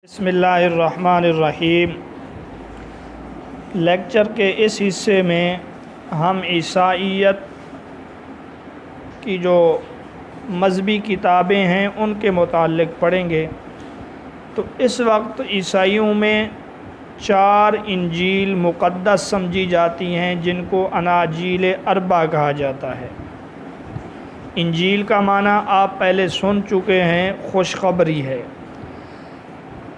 بسم اللہ الرحمن الرحیم۔ لیکچر کے اس حصے میں ہم عیسائیت کی جو مذہبی کتابیں ہیں ان کے متعلق پڑھیں گے۔ تو اس وقت عیسائیوں میں 4 انجیل مقدس سمجھی جاتی ہیں جن کو اناجیل اربع کہا جاتا ہے۔ انجیل کا معنی آپ پہلے سن چکے ہیں، خوشخبری ہے۔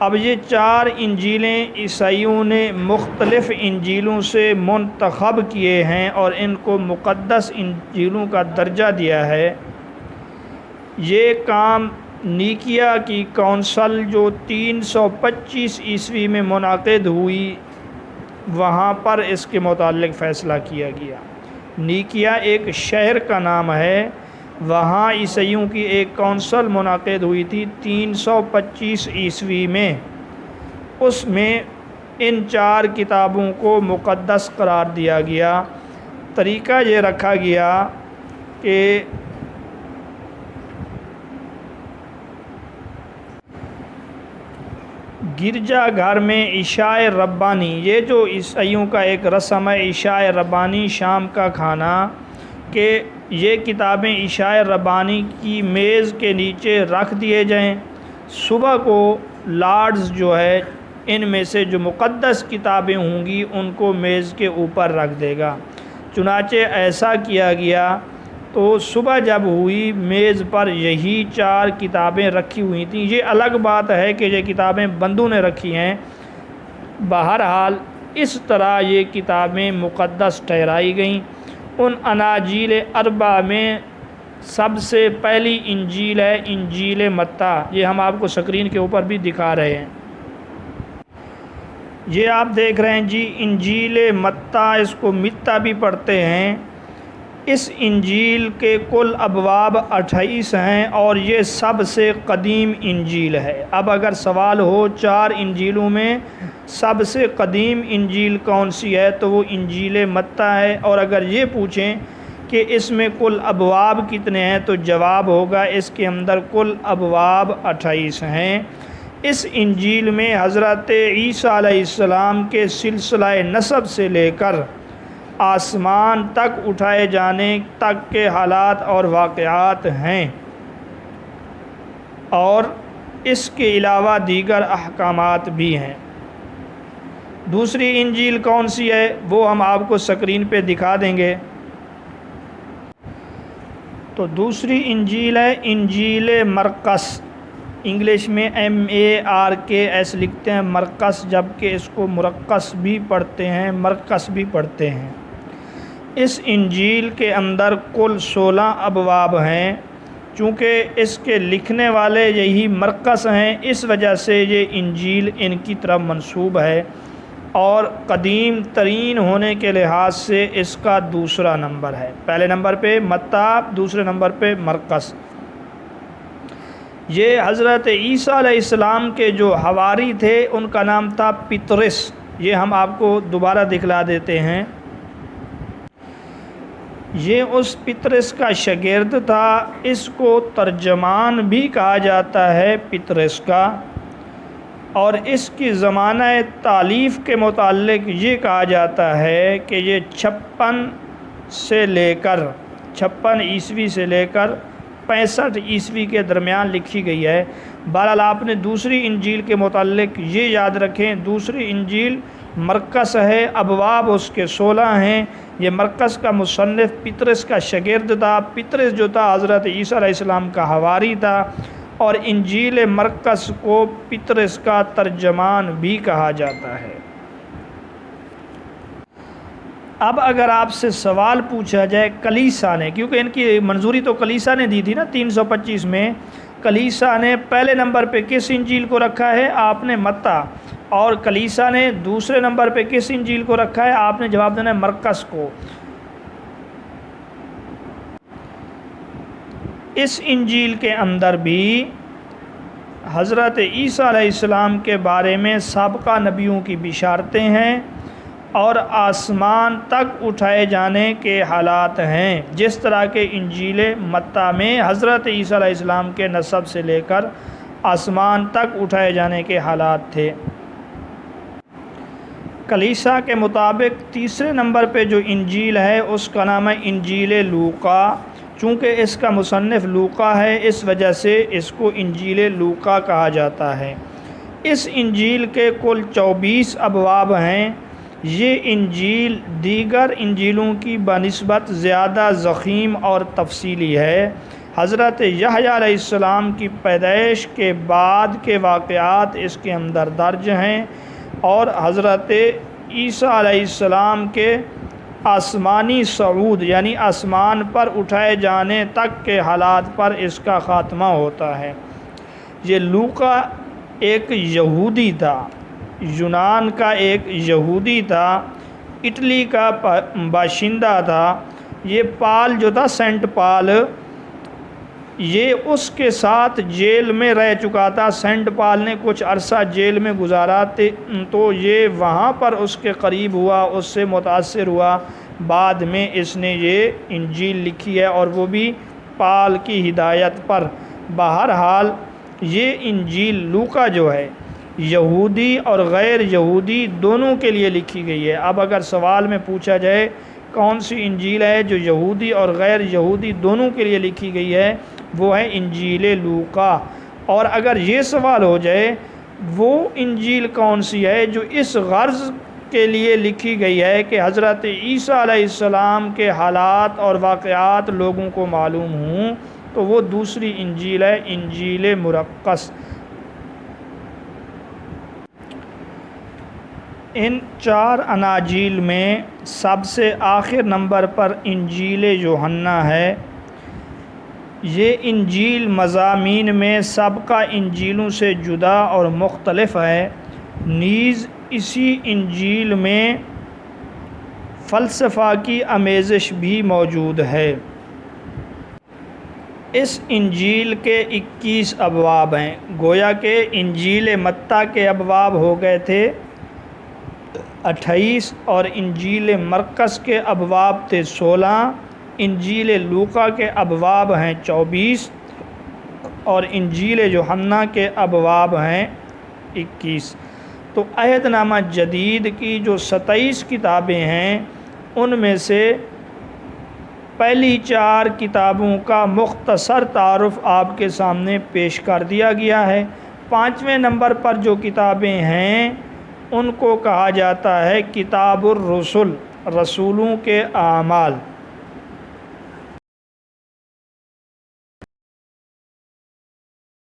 اب یہ 4 انجیلیں عیسائیوں نے مختلف انجیلوں سے منتخب کیے ہیں اور ان کو مقدس انجیلوں کا درجہ دیا ہے۔ یہ کام نیکیا کی کونسل جو 325 عیسوی میں منعقد ہوئی، وہاں پر اس کے متعلق فیصلہ کیا گیا۔ نیکیا ایک شہر کا نام ہے، وہاں عیسائیوں کی ایک کونسل منعقد ہوئی تھی 325 عیسوی میں۔ اس میں ان 4 کتابوں کو مقدس قرار دیا گیا۔ طریقہ یہ رکھا گیا کہ گرجا گھر میں عشاء ربانی، یہ جو عیسائیوں کا ایک رسم ہے، عشاء ربانی، شام کا کھانا، کہ یہ کتابیں عشاء ربانی کی میز کے نیچے رکھ دیے جائیں۔ صبح کو لارڈز جو ہے ان میں سے جو مقدس کتابیں ہوں گی ان کو میز کے اوپر رکھ دے گا۔ چنانچہ ایسا کیا گیا۔ تو صبح جب ہوئی، میز پر یہی 4 کتابیں رکھی ہوئی تھیں۔ یہ الگ بات ہے کہ یہ کتابیں بندوں نے رکھی ہیں، بہرحال اس طرح یہ کتابیں مقدس ٹھہرائی گئیں۔ ان اناجیل اربع میں سب سے پہلی انجیل ہے انجیل متی۔ یہ ہم آپ کو سکرین کے اوپر بھی دکھا رہے ہیں۔ یہ آپ دیکھ رہے ہیں جی انجیل متی، اس کو متی بھی پڑھتے ہیں۔ اس انجیل کے کل ابواب 28 ہیں اور یہ سب سے قدیم انجیل ہے۔ اب اگر سوال ہو 4 انجیلوں میں سب سے قدیم انجیل کون سی ہے تو وہ انجیل متی ہے، اور اگر یہ پوچھیں کہ اس میں کل ابواب کتنے ہیں تو جواب ہوگا اس کے اندر کل ابواب 28 ہیں۔ اس انجیل میں حضرت عیسیٰ علیہ السلام کے سلسلہ نسب سے لے کر آسمان تک اٹھائے جانے تک کے حالات اور واقعات ہیں، اور اس کے علاوہ دیگر احکامات بھی ہیں۔ دوسری انجیل کون سی ہے وہ ہم آپ کو سکرین پہ دکھا دیں گے۔ تو دوسری انجیل ہے انجیل مرقس، انگلش میں MARKS لکھتے ہیں، مرقس، جبکہ اس کو مرقس بھی پڑھتے ہیں، مرقس بھی پڑھتے ہیں۔ اس انجیل کے اندر کل 16 ابواب ہیں۔ چونکہ اس کے لکھنے والے یہی مرقس ہیں، اس وجہ سے یہ انجیل ان کی طرف منسوب ہے، اور قدیم ترین ہونے کے لحاظ سے اس کا دوسرا نمبر ہے۔ پہلے نمبر پہ متی، دوسرے نمبر پہ مرقس۔ یہ حضرت عیسیٰ علیہ السلام کے جو حواری تھے ان کا نام تھا پطرس۔ یہ ہم آپ کو دوبارہ دکھلا دیتے ہیں۔ یہ اس پطرس کا شاگرد تھا، اس کو ترجمان بھی کہا جاتا ہے پطرس کا، اور اس کی زمانہ تالیف کے متعلق یہ کہا جاتا ہے کہ یہ 56 عیسوی سے لے کر 65 عیسوی کے درمیان لکھی گئی ہے۔ بہرحال آپ نے دوسری انجیل کے متعلق یہ یاد رکھیں، دوسری انجیل مرقس ہے، ابواب اس کے 16 ہیں۔ یہ مرقس کا مصنف پطرس کا شاگرد تھا۔ پطرس جو تھا حضرت عیسیٰ علیہ السلام کا حواری تھا، اور انجیل مرقس کو پطرس کا ترجمان بھی کہا جاتا ہے۔ اب اگر آپ سے سوال پوچھا جائے کلیسا نے، کیونکہ ان کی منظوری تو کلیسا نے دی تھی نا 325 میں، کلیسا نے پہلے نمبر پہ کس انجیل کو رکھا ہے؟ آپ نے متی۔ اور کلیسا نے دوسرے نمبر پہ کس انجیل کو رکھا ہے؟ آپ نے جواب دینا ہے مرقس کو۔ اس انجیل کے اندر بھی حضرت عیسیٰ علیہ السلام کے بارے میں سابقہ نبیوں کی بشارتیں ہیں اور آسمان تک اٹھائے جانے کے حالات ہیں، جس طرح کہ انجیل متی میں حضرت عیسیٰ علیہ السلام کے نسب سے لے کر آسمان تک اٹھائے جانے کے حالات تھے۔ کلیسا کے مطابق تیسرے نمبر پہ جو انجیل ہے اس کا نام ہے انجیل لوقا۔ چونکہ اس کا مصنف لوقا ہے اس وجہ سے اس کو انجیل لوقا کہا جاتا ہے۔ اس انجیل کے کل 24 ابواب ہیں۔ یہ انجیل دیگر انجیلوں کی بنسبت زیادہ ضخیم اور تفصیلی ہے۔ حضرت یحییٰ علیہ السلام کی پیدائش کے بعد کے واقعات اس کے اندر درج ہیں، اور حضرت عیسیٰ علیہ السلام کے آسمانی صعود یعنی آسمان پر اٹھائے جانے تک کے حالات پر اس کا خاتمہ ہوتا ہے۔ یہ لوقا ایک یہودی تھا، یونان کا ایک یہودی تھا، اٹلی کا باشندہ تھا۔ یہ پال جو تھا، سینٹ پال، یہ اس کے ساتھ جیل میں رہ چکا تھا۔ سینٹ پال نے کچھ عرصہ جیل میں گزارا تو یہ وہاں پر اس کے قریب ہوا، اس سے متاثر ہوا، بعد میں اس نے یہ انجیل لکھی ہے، اور وہ بھی پال کی ہدایت پر۔ بہرحال یہ انجیل لوقا جو ہے یہودی اور غیر یہودی دونوں کے لیے لکھی گئی ہے۔ اب اگر سوال میں پوچھا جائے کون سی انجیل ہے جو یہودی اور غیر یہودی دونوں کے لیے لکھی گئی ہے، وہ ہے انجیل لوقا۔ اور اگر یہ سوال ہو جائے وہ انجیل کون سی ہے جو اس غرض کے لیے لکھی گئی ہے کہ حضرت عیسیٰ علیہ السلام کے حالات اور واقعات لوگوں کو معلوم ہوں، تو وہ دوسری انجیل ہے، انجیل مرقس۔ ان 4 اناجیل میں سب سے آخر نمبر پر انجیل یوحنا ہے۔ یہ انجیل مضامین میں سابقہ انجیلوں سے جدا اور مختلف ہے۔ نیز اسی انجیل میں فلسفہ کی آمیزش بھی موجود ہے۔ اس انجیل کے 21 ابواب ہیں۔ گویا کہ انجیل متی کے ابواب ہو گئے تھے 28، اور انجیل مرقس کے ابواب تھے 16، انجیل لوقا کے ابواب ہیں 24، اور انجیل یوحنا کے ابواب ہیں 21۔ تو عہد نامہ جدید کی جو 27 کتابیں ہیں ان میں سے پہلی 4 کتابوں کا مختصر تعارف آپ کے سامنے پیش کر دیا گیا ہے۔ 5ویں نمبر پر جو کتابیں ہیں ان کو کہا جاتا ہے کتاب الرسل، رسولوں کے اعمال۔